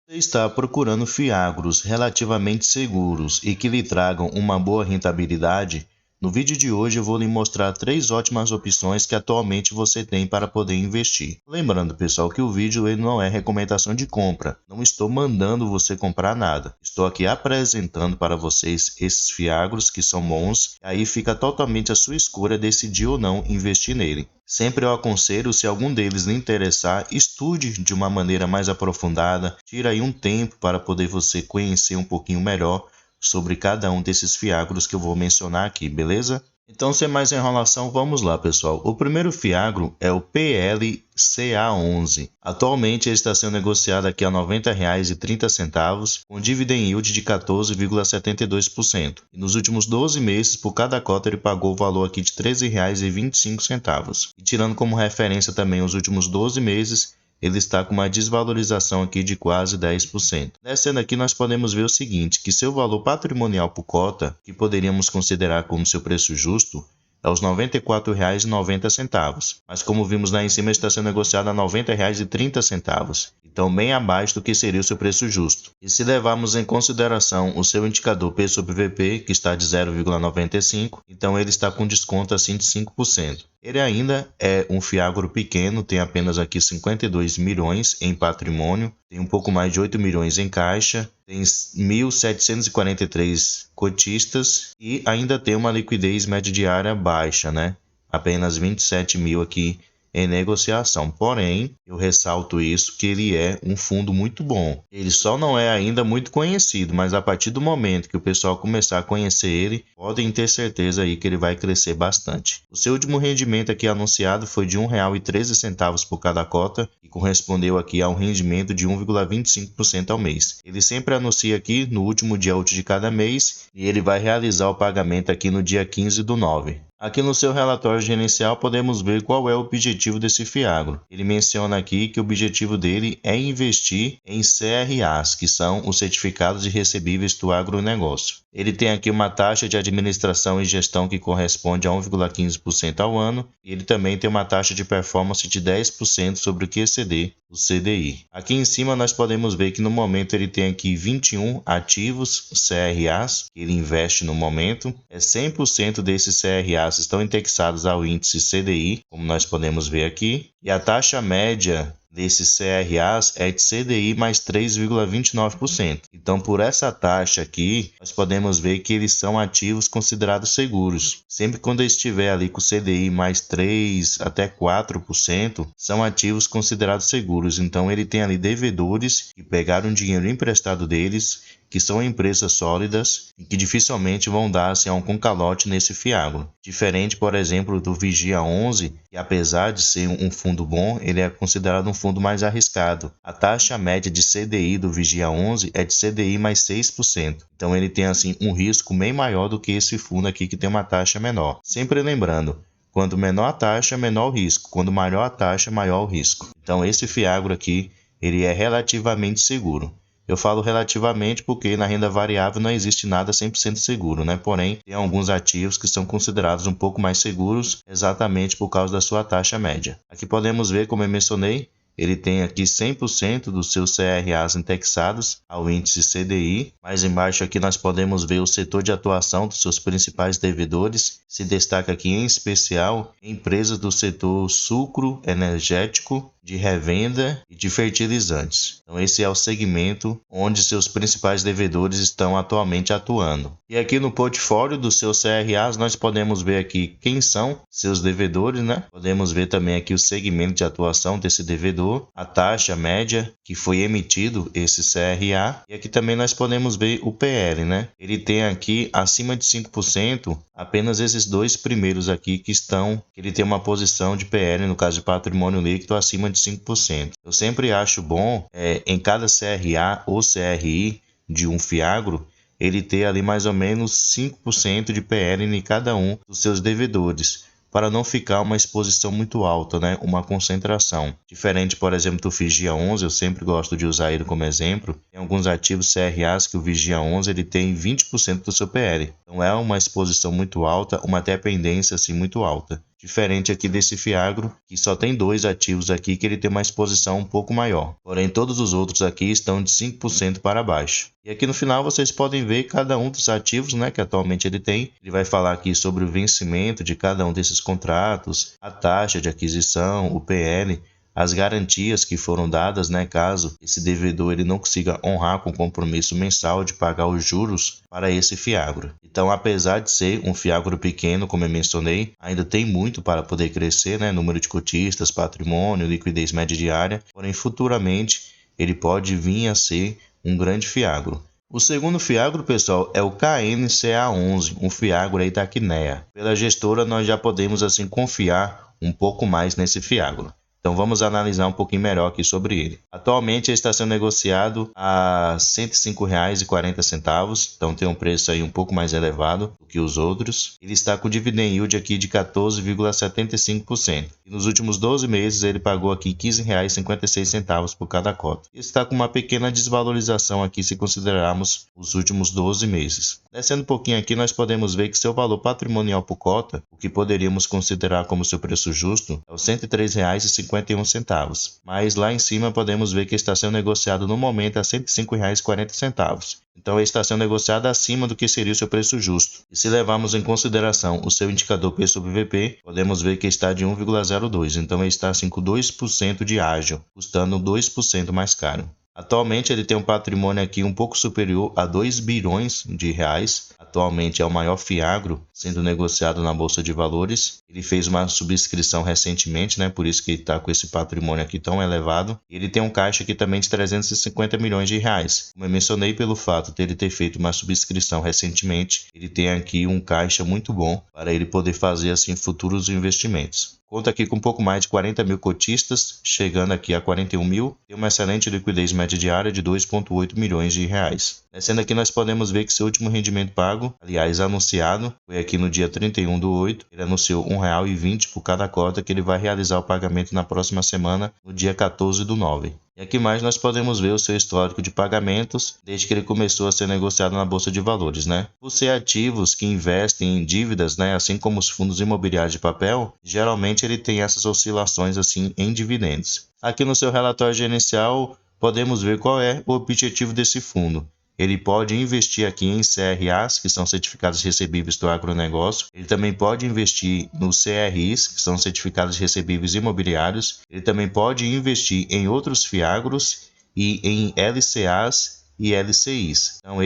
Você está procurando fiagros relativamente seguros e que lhe tragam uma boa rentabilidade? No vídeo de hoje eu vou lhe mostrar 3 ótimas opções que atualmente você tem para poder investir. Lembrando, pessoal, que o vídeo ele não é recomendação de compra. Não estou mandando você comprar nada. Estou aqui apresentando para vocês esses fiagros que são bons. Aí fica totalmente a sua escolha decidir ou não investir nele. Sempre eu aconselho, se algum deles lhe interessar, estude de uma maneira mais aprofundada, tire aí um tempo para poder você conhecer um pouquinho melhor sobre cada um desses fiagros que eu vou mencionar aqui, beleza? Então, sem mais enrolação, vamos lá, pessoal. O primeiro fiagro é o PLCA11. Atualmente ele está sendo negociado aqui a R$ 90,30, com dividend yield de 14,72%. E nos últimos 12 meses, por cada cota, ele pagou o valor aqui de R$ 13,25. E tirando como referência também os últimos 12 meses, ele está com uma desvalorização aqui de quase 10%. Descendo aqui nós podemos ver o seguinte, que seu valor patrimonial por cota, que poderíamos considerar como seu preço justo, é os R$ 94,90. Mas como vimos lá em cima, está sendo negociado a R$ 90,30. Então bem abaixo do que seria o seu preço justo. E se levarmos em consideração o seu indicador P sobre VP, que está de 0,95, então ele está com desconto assim de 5%. Ele ainda é um fiagro pequeno, tem apenas aqui 52 milhões em patrimônio, tem um pouco mais de 8 milhões em caixa, tem 1.743 cotistas e ainda tem uma liquidez média diária baixa, né? Apenas 27 mil aqui em negociação. Porém, eu ressalto isso, que ele é um fundo muito bom. Ele só não é ainda muito conhecido, mas a partir do momento que o pessoal começar a conhecer ele, podem ter certeza aí que ele vai crescer bastante. O seu último rendimento aqui anunciado foi de R$ 1,13 por cada cota e correspondeu aqui a um rendimento de 1,25% ao mês. Ele sempre anuncia aqui no último dia útil de cada mês e ele vai realizar o pagamento aqui no dia 15/9. Aqui no seu relatório gerencial podemos ver qual é o objetivo desse fiagro. Ele menciona aqui que o objetivo dele é investir em CRAs, que são os certificados de recebíveis do agronegócio. Ele tem aqui uma taxa de administração e gestão que corresponde a 1,15% ao ano e ele também tem uma taxa de performance de 10% sobre o que exceder o CDI. Aqui em cima nós podemos ver que no momento ele tem aqui 21 ativos CRAs que ele investe no momento. 100% desses CRAs estão indexados ao índice CDI, como nós podemos ver aqui, e a taxa média desses CRAs é de CDI mais 3,29%. Então, por essa taxa aqui, nós podemos ver que eles são ativos considerados seguros. Sempre quando estiver ali com CDI mais 3 até 4%, são ativos considerados seguros. Então, ele tem ali devedores que pegaram dinheiro emprestado deles, que são empresas sólidas e que dificilmente vão dar assim, um calote nesse fiagro. Diferente, por exemplo, do Vigia 11, que apesar de ser um fundo bom, ele é considerado um fundo mais arriscado. A taxa média de CDI do Vigia 11 é de CDI mais 6%. Então ele tem assim um risco bem maior do que esse fundo aqui que tem uma taxa menor. Sempre lembrando, quanto menor a taxa, menor o risco. Quando maior a taxa, maior o risco. Então esse fiagro aqui, ele é relativamente seguro. Eu falo relativamente porque na renda variável não existe nada 100% seguro, né? Porém, tem alguns ativos que são considerados um pouco mais seguros exatamente por causa da sua taxa média. Aqui podemos ver, como eu mencionei, ele tem aqui 100% dos seus CRAs indexados ao índice CDI. Mais embaixo aqui nós podemos ver o setor de atuação dos seus principais devedores. Se destaca aqui em especial empresas do setor sucro, energético, de revenda e de fertilizantes. Então esse é o segmento onde seus principais devedores estão atualmente atuando. E aqui no portfólio dos seus CRAs nós podemos ver aqui quem são seus devedores, né? Podemos ver também aqui o segmento de atuação desse devedor, a taxa média que foi emitido esse CRA, e aqui também nós podemos ver o PL, né? Ele tem aqui acima de 5%, apenas esses dois primeiros aqui que ele tem uma posição de PL, no caso de patrimônio líquido, acima de 5%. Eu sempre acho bom, em cada CRA ou CRI de um fiagro, ele ter ali mais ou menos 5% de PL em cada um dos seus devedores, para não ficar uma exposição muito alta, né? Uma concentração. Diferente, por exemplo, do Vigia 11, eu sempre gosto de usar ele como exemplo. Tem alguns ativos CRAs que o Vigia 11 ele tem 20% do seu PL. Então é uma exposição muito alta, uma dependência assim muito alta. diferente aqui desse Fiagro, que só tem 2 ativos aqui, que ele tem uma exposição um pouco maior. Porém, todos os outros aqui estão de 5% para baixo. E aqui no final vocês podem ver cada um dos ativos, né, que atualmente ele tem. Ele vai falar aqui sobre o vencimento de cada um desses contratos, a taxa de aquisição, o PL, as garantias que foram dadas, né, caso esse devedor ele não consiga honrar com o compromisso mensal de pagar os juros para esse Fiagro. Então, apesar de ser um Fiagro pequeno, como eu mencionei, ainda tem muito para poder crescer, né, número de cotistas, patrimônio, liquidez média diária, porém futuramente ele pode vir a ser um grande Fiagro. O segundo Fiagro, pessoal, é o KNCA11, um Fiagro aí da Quinea. Pela gestora, nós já podemos assim confiar um pouco mais nesse Fiagro. Então vamos analisar um pouquinho melhor aqui sobre ele. Atualmente ele está sendo negociado a R$ 105,40, então tem um preço aí um pouco mais elevado do que os outros. Ele está com dividend yield aqui de 14,75%. E nos últimos 12 meses ele pagou aqui R$ 15,56 por cada cota. Ele está com uma pequena desvalorização aqui se considerarmos os últimos 12 meses. Descendo um pouquinho aqui, nós podemos ver que seu valor patrimonial por cota, o que poderíamos considerar como seu preço justo, é o R$ 103,51. Mas lá em cima podemos ver que está sendo negociado no momento a R$ 105,40. Então ele está sendo negociado acima do que seria o seu preço justo. E se levarmos em consideração o seu indicador P/VP, podemos ver que está de 1,02. Então ele está assim com 2% de ágio, custando 2% mais caro. Atualmente ele tem um patrimônio aqui um pouco superior a 2 bilhões de reais. Atualmente é o maior Fiagro sendo negociado na Bolsa de Valores. Ele fez uma subscrição recentemente, né? Por isso que ele está com esse patrimônio aqui tão elevado. Ele tem um caixa aqui também de 350 milhões de reais. Como eu mencionei, pelo fato de ele ter feito uma subscrição recentemente, ele tem aqui um caixa muito bom para ele poder fazer assim futuros investimentos. Conta aqui com um pouco mais de 40 mil cotistas, chegando aqui a 41 mil, tem uma excelente liquidez média diária de 2,8 milhões de reais. Descendo aqui nós podemos ver que seu último rendimento pago, aliás anunciado, foi aqui no dia 31/8, ele anunciou R$ 1,20 por cada cota que ele vai realizar o pagamento na próxima semana, no dia 14/9. E aqui mais nós podemos ver o seu histórico de pagamentos desde que ele começou a ser negociado na Bolsa de Valores, né? Por ser ativos que investem em dívidas, né, assim como os fundos imobiliários de papel, geralmente ele tem essas oscilações assim em dividendos. Aqui no seu relatório gerencial podemos ver qual é o objetivo desse fundo. Ele pode investir aqui em CRAs, que são certificados recebíveis do agronegócio. Ele também pode investir nos CRIs, que são certificados recebíveis imobiliários. Ele também pode investir em outros Fiagros e em LCAs e LCIs. Então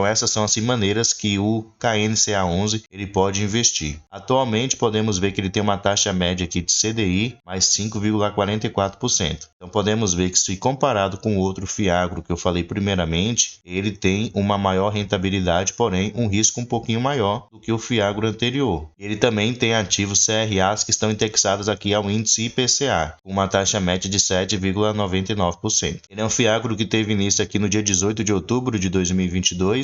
essas são assim maneiras que o KNCA11 ele pode investir. Atualmente podemos ver que ele tem uma taxa média aqui de CDI mais 5,44%. Então podemos ver que se comparado com o outro Fiagro que eu falei primeiramente, ele tem uma maior rentabilidade, porém um risco um pouquinho maior do que o Fiagro anterior. Ele também tem ativos CRAs que estão indexados aqui ao índice IPCA, com uma taxa média de 7,99%. Ele é um Fiagro que teve início aqui no dia 18 de outubro de 2022.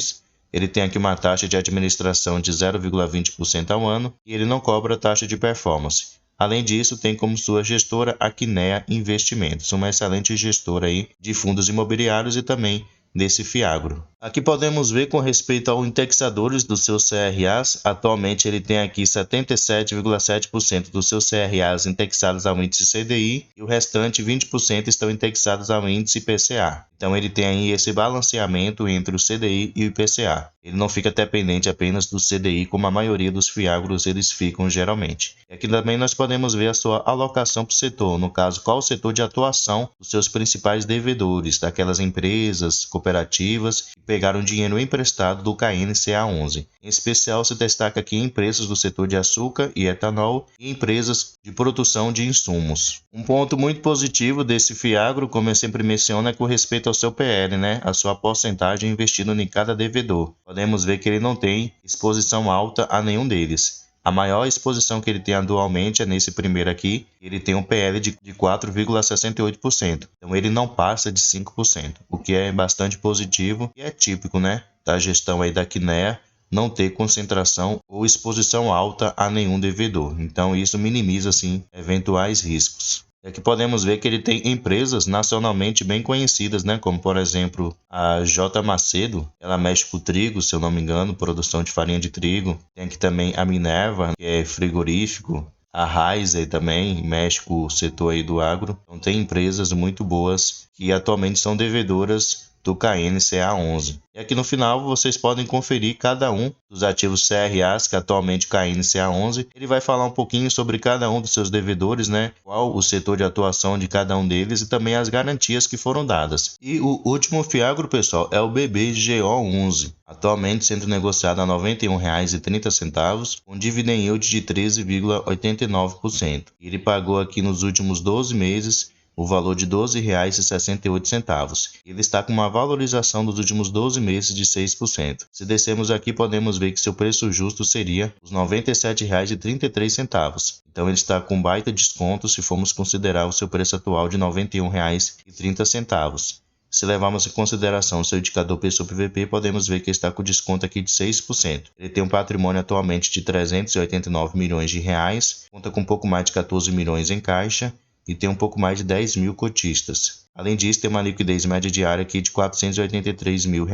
Ele tem aqui uma taxa de administração de 0,20% ao ano e ele não cobra taxa de performance. Além disso, tem como sua gestora a Quinea Investimentos, uma excelente gestora aí de fundos imobiliários e também desse Fiagro. Aqui podemos ver com respeito aos indexadores dos seus CRAs, atualmente ele tem aqui 77,7% dos seus CRAs indexados ao índice CDI e o restante 20% estão indexados ao índice IPCA. Então ele tem aí esse balanceamento entre o CDI e o IPCA. Ele não fica dependente apenas do CDI como a maioria dos Fiagros eles ficam geralmente. E aqui também nós podemos ver a sua alocação por setor, no caso qual o setor de atuação dos seus principais devedores, daquelas empresas, cooperativas que pegaram dinheiro emprestado do KNCA11. Em especial se destaca aqui empresas do setor de açúcar e etanol e empresas de produção de insumos. Um ponto muito positivo desse Fiagro, como eu sempre menciono, é com respeito ao seu PL, né? A sua porcentagem investida em cada devedor. Podemos ver que ele não tem exposição alta a nenhum deles. A maior exposição que ele tem atualmente é nesse primeiro aqui, ele tem um PL de 4,68%. Então ele não passa de 5%, o que é bastante positivo e é típico, né, da gestão aí da Quinea não ter concentração ou exposição alta a nenhum devedor. Então isso minimiza assim eventuais riscos. E aqui podemos ver que ele tem empresas nacionalmente bem conhecidas, né? Como por exemplo a J. Macedo, ela mexe com trigo, se eu não me engano, produção de farinha de trigo. Tem aqui também a Minerva, que é frigorífico. A Raizer também mexe com o setor aí do agro. Então tem empresas muito boas que atualmente são devedoras do KNCA11. E aqui no final vocês podem conferir cada um dos ativos CRAs que atualmente o KNCA11. Ele vai falar um pouquinho sobre cada um dos seus devedores, né? Qual o setor de atuação de cada um deles e também as garantias que foram dadas. E o último fiagro, pessoal, é o BBGO11. Atualmente sendo negociado a R$ 91,30, com dividend yield de 13,89%. Ele pagou aqui nos últimos 12 meses o valor de R$ 12,68. Ele está com uma valorização dos últimos 12 meses de 6%. Se descermos aqui, podemos ver que seu preço justo seria os R$ 97,33. Então ele está com baita desconto se formos considerar o seu preço atual de R$ 91,30. Se levarmos em consideração o seu indicador P/VP, podemos ver que está com desconto aqui de 6%. Ele tem um patrimônio atualmente de R$ 389 milhões, conta com um pouco mais de 14 milhões em caixa e tem um pouco mais de 10 mil cotistas. Além disso, tem uma liquidez média diária aqui de R$ 483 mil.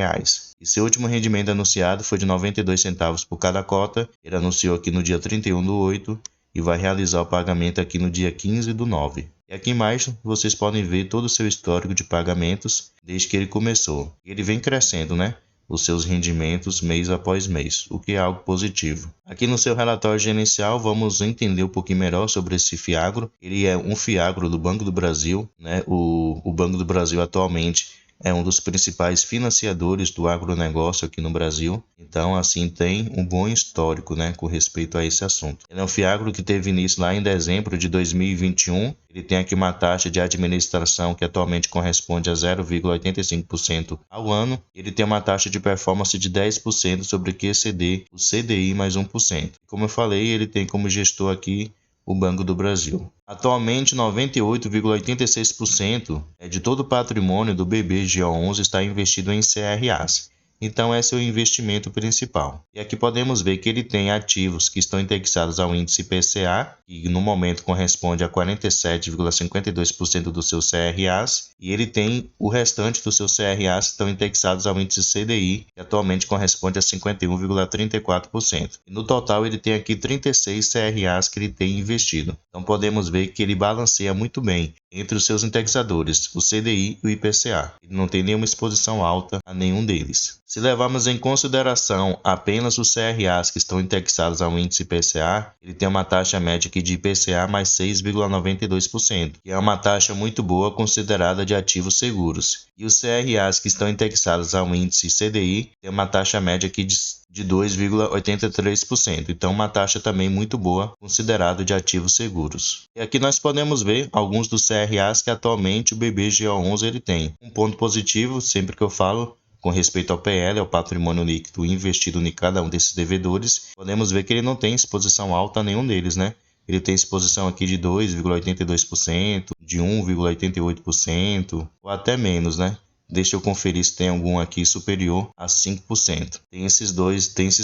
E seu último rendimento anunciado foi de 92 centavos por cada cota. Ele anunciou aqui no dia 31/8 e vai realizar o pagamento aqui no dia 15/9. E aqui embaixo vocês podem ver todo o seu histórico de pagamentos desde que ele começou. Ele vem crescendo, né? Os seus rendimentos mês após mês, o que é algo positivo. Aqui no seu relatório gerencial vamos entender um pouquinho melhor sobre esse fiagro. Ele é um fiagro do Banco do Brasil, né? O Banco do Brasil atualmente é um dos principais financiadores do agronegócio aqui no Brasil. Então, assim, tem um bom histórico, né, com respeito a esse assunto. Ele é um fiagro que teve início lá em dezembro de 2021. Ele tem aqui uma taxa de administração que atualmente corresponde a 0,85% ao ano. Ele tem uma taxa de performance de 10% sobre o QCD, o CDI mais 1%. Como eu falei, ele tem como gestor aqui o Banco do Brasil. Atualmente, 98,86% de todo o patrimônio do BBGO11 está investido em CRAs. Então, esse é o investimento principal. E aqui podemos ver que ele tem ativos que estão indexados ao índice IPCA, que no momento corresponde a 47,52% dos seus CRAs, e ele tem o restante dos seus CRAs que estão indexados ao índice CDI, que atualmente corresponde a 51,34%. E no total, ele tem aqui 36 CRAs que ele tem investido. Então, podemos ver que ele balanceia muito bem entre os seus indexadores, o CDI e o IPCA. Ele não tem nenhuma exposição alta a nenhum deles. Se levarmos em consideração apenas os CRAs que estão indexados ao índice IPCA, ele tem uma taxa média aqui de IPCA mais 6,92%, que é uma taxa muito boa considerada de ativos seguros. E os CRAs que estão indexados ao índice CDI tem uma taxa média aqui de 2,83%, então uma taxa também muito boa, considerado de ativos seguros. E aqui nós podemos ver alguns dos CRAs que atualmente o BBGO11 ele tem. Um ponto positivo, sempre que eu falo, com respeito ao PL, ao patrimônio líquido investido em cada um desses devedores, podemos ver que ele não tem exposição alta a nenhum deles, né? Ele tem exposição aqui de 2,82%, de 1,88% ou até menos, né? Deixa eu conferir se tem algum aqui superior a 5%. Tem esses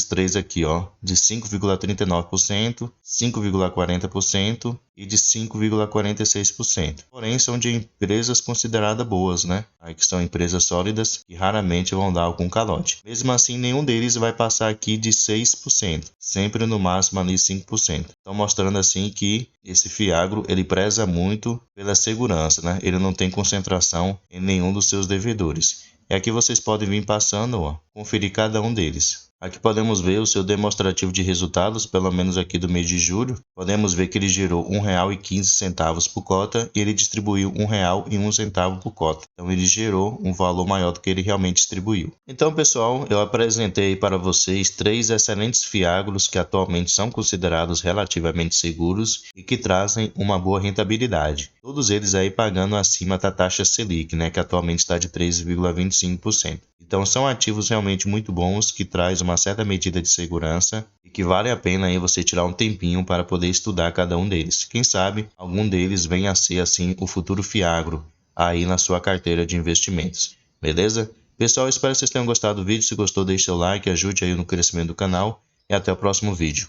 três aqui, ó, de 5,39%, 5,40% e de 5,46%. Porém, são de empresas consideradas boas, né? Aí que são empresas sólidas que raramente vão dar algum calote. Mesmo assim, nenhum deles vai passar aqui de 6%, sempre no máximo ali 5%. Então, mostrando assim que esse fiagro, ele preza muito pela segurança, né? Ele não tem concentração em nenhum dos seus devedores. E aqui vocês podem vir passando, ó, conferir cada um deles. Aqui podemos ver o seu demonstrativo de resultados, pelo menos aqui do mês de julho. Podemos ver que ele gerou R$ 1,15 por cota e ele distribuiu R$ 1,01 por cota. Então ele gerou um valor maior do que ele realmente distribuiu. Então, pessoal, eu apresentei para vocês 3 excelentes fiagros que atualmente são considerados relativamente seguros e que trazem uma boa rentabilidade. Todos eles aí pagando acima da taxa Selic, né, que atualmente está de 3,25%. Então são ativos realmente muito bons que traz uma certa medida de segurança e que vale a pena aí você tirar um tempinho para poder estudar cada um deles. Quem sabe algum deles venha a ser assim o futuro fiagro aí na sua carteira de investimentos. Beleza? Pessoal, espero que vocês tenham gostado do vídeo. Se gostou, deixe seu like, ajude aí no crescimento do canal e até o próximo vídeo.